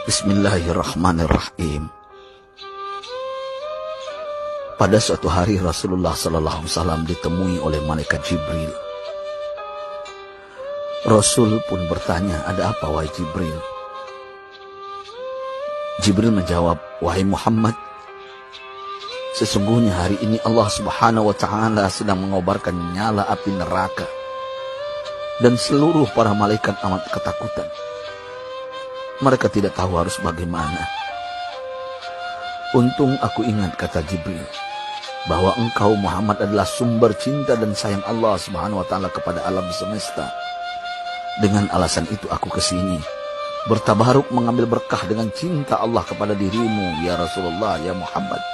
Bismillahirrahmanirrahim. Pada suatu hari Rasulullah SAW ditemui oleh malaikat Jibril. Rasul pun bertanya, "Ada apa wahai Jibril?" Jibril menjawab, "Wahai Muhammad, sesungguhnya hari ini Allah Subhanahu wa Ta'ala sedang mengobarkan nyala api neraka, dan seluruh para malaikat amat ketakutan. Mereka tidak tahu harus bagaimana. Untung aku ingat," kata Jibril, "bahwa engkau Muhammad adalah sumber cinta dan sayang Allah Subhanahu wa Ta'ala kepada alam semesta. Dengan alasan itu aku kesini, bertabaruk mengambil berkah dengan cinta Allah kepada dirimu, ya Rasulullah, ya Muhammad."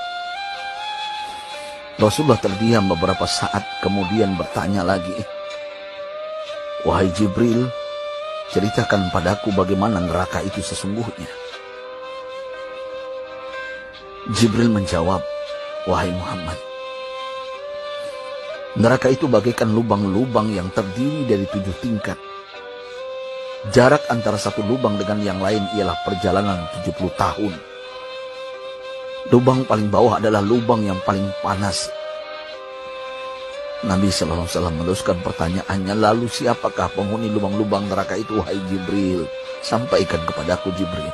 Rasulullah terdiam beberapa saat, kemudian bertanya lagi, "Wahai Jibril, ceritakan padaku bagaimana neraka itu sesungguhnya." Jibril menjawab, "Wahai Muhammad, neraka itu bagaikan lubang-lubang yang terdiri dari 7 tingkat. Jarak antara satu lubang dengan yang lain ialah perjalanan 70 tahun. Lubang paling bawah adalah lubang yang paling panas." Nabi SAW meneruskan pertanyaannya, "Lalu siapakah penghuni lubang-lubang neraka itu wahai Jibril? Sampaikan kepadaku Jibril."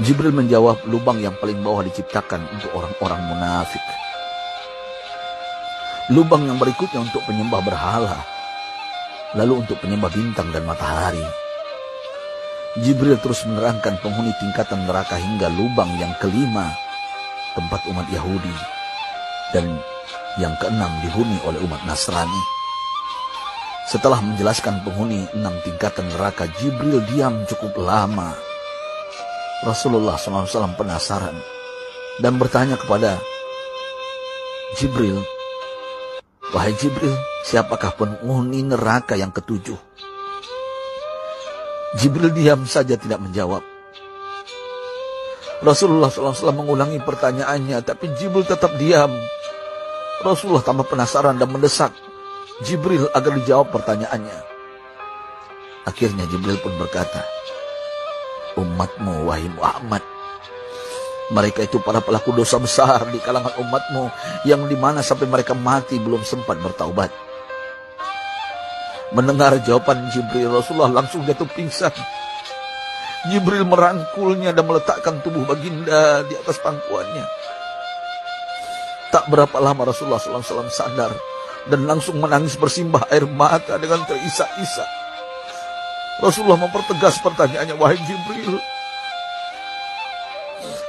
Jibril menjawab, "Lubang yang paling bawah diciptakan untuk orang-orang munafik. Lubang yang berikutnya untuk penyembah berhala. Lalu untuk penyembah bintang dan matahari." Jibril terus menerangkan penghuni tingkatan neraka hingga lubang yang kelima, tempat umat Yahudi, dan yang keenam dihuni oleh umat Nasrani. Setelah menjelaskan penghuni 6 tingkatan neraka, Jibril diam cukup lama. Rasulullah SAW penasaran dan bertanya kepada Jibril, "Wahai Jibril, siapakah penghuni neraka yang ke-7?" Jibril diam saja tidak menjawab. Rasulullah SAW mengulangi pertanyaannya, tapi Jibril tetap diam. Rasulullah tambah penasaran dan mendesak Jibril agar dijawab pertanyaannya. Akhirnya Jibril pun berkata, "Umatmu wahai Muhammad, mereka itu para pelaku dosa besar di kalangan umatmu, yang dimana sampai mereka mati belum sempat bertaubat." Mendengar jawaban Jibril, Rasulullah langsung jatuh pingsan. Jibril merangkulnya dan meletakkan tubuh baginda di atas pangkuannya. Tak berapa lama Rasulullah SAW sadar dan langsung menangis bersimbah air mata dengan terisak-isak. Rasulullah mempertegas pertanyaannya, "Wahai Jibril,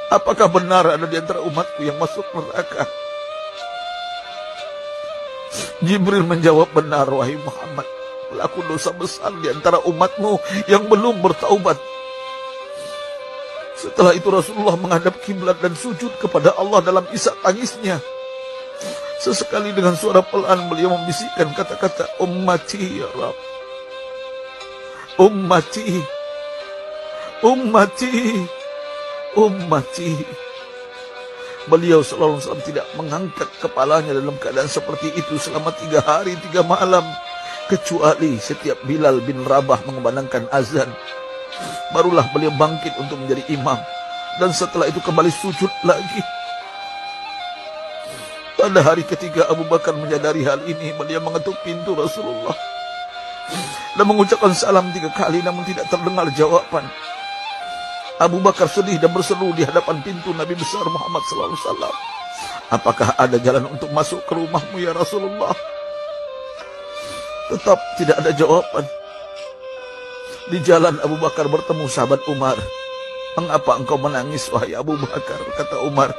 apakah benar ada di antara umatku yang masuk neraka?" Jibril menjawab, "Benar wahai Muhammad, pelaku dosa besar di antara umatmu yang belum bertaubat." Setelah itu Rasulullah menghadap kiblat dan sujud kepada Allah dalam isak tangisnya. Sesekali dengan suara pelan beliau membisikkan kata-kata, "Ummati ya Rabb, ummati, ummati, ummati." Beliau SAW tidak mengangkat kepalanya dalam keadaan seperti itu selama 3 hari 3 malam. Kecuali setiap Bilal bin Rabah mengumandangkan azan, barulah beliau bangkit untuk menjadi imam. Dan setelah itu kembali sujud lagi. Pada hari ketiga Abu Bakar menyadari hal ini. Beliau mengetuk pintu Rasulullah dan mengucapkan salam 3 kali, namun tidak terdengar jawaban. Abu Bakar sedih dan berseru di hadapan pintu Nabi besar Muhammad SAW, "Apakah ada jalan untuk masuk ke rumahmu ya Rasulullah?" Tetap tidak ada jawaban. Di jalan Abu Bakar bertemu sahabat Umar. "Mengapa engkau menangis wahai Abu Bakar?" kata Umar.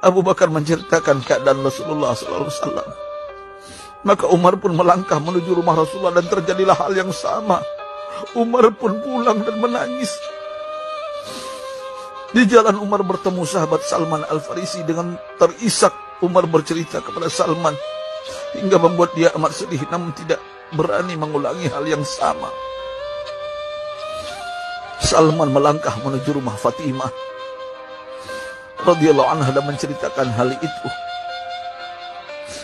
Abu Bakar menceritakan keadaan Rasulullah SAW. Maka Umar pun melangkah menuju rumah Rasulullah dan terjadilah hal yang sama. Umar pun pulang dan menangis. Di jalan Umar bertemu sahabat Salman Al-Farisi. Dengan terisak Umar bercerita kepada Salman hingga membuat dia amat sedih, namun tidak berani mengulangi hal yang sama. Salman melangkah menuju rumah Fatimah radhiyallahu anha dan menceritakan hal itu.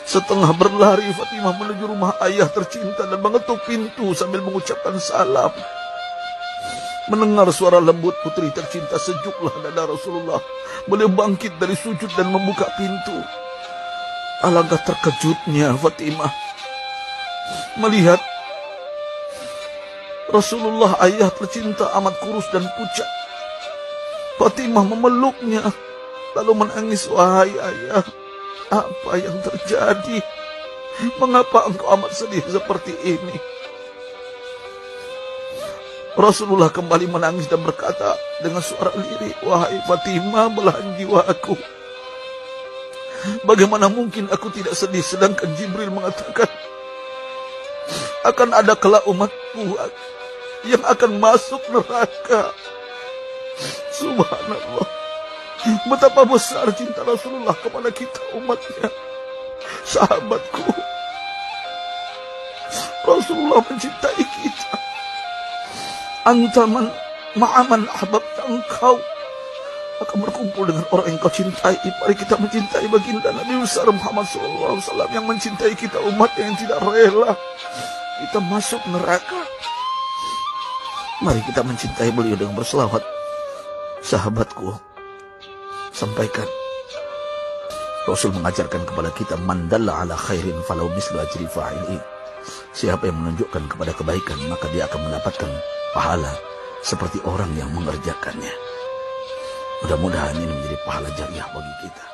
Setengah berlari Fatimah menuju rumah ayah tercinta dan mengetuk pintu sambil mengucapkan salam. Mendengar suara lembut putri tercinta, sejuklah dada Rasulullah. Beliau bangkit dari sujud dan membuka pintu. Alangkah terkejutnya Fatimah melihat Rasulullah, ayah tercinta, amat kurus dan pucat. Fatimah memeluknya lalu menangis. Wahai ayah, apa yang terjadi? Mengapa engkau amat sedih seperti ini? Rasulullah kembali menangis dan berkata dengan suara lirih, wahai Fatimah, belahan jiwaku, bagaimana mungkin aku tidak sedih sedangkan Jibril mengatakan akan ada kelak umatku yang akan masuk neraka. Subhanallah, betapa besar cinta Rasulullah kepada kita umatnya. Sahabatku, Rasulullah mencintai kita. Antaman ma'aman ahbabta, engkau akan berkumpul dengan orang yang kau cintai. Mari kita mencintai baginda Nabi besar Muhammad SAW yang mencintai kita, umat yang tidak rela kita masuk neraka. Mari kita mencintai beliau dengan berselawat. Sahabatku, sampaikan, Rasul mengajarkan kepada kita, man dalla ala khairin falau mislu ajri fa'ili. Siapa yang menunjukkan kepada kebaikan, maka dia akan mendapatkan pahala seperti orang yang mengerjakannya. Mudah-mudahan ini menjadi pahala jariah bagi kita.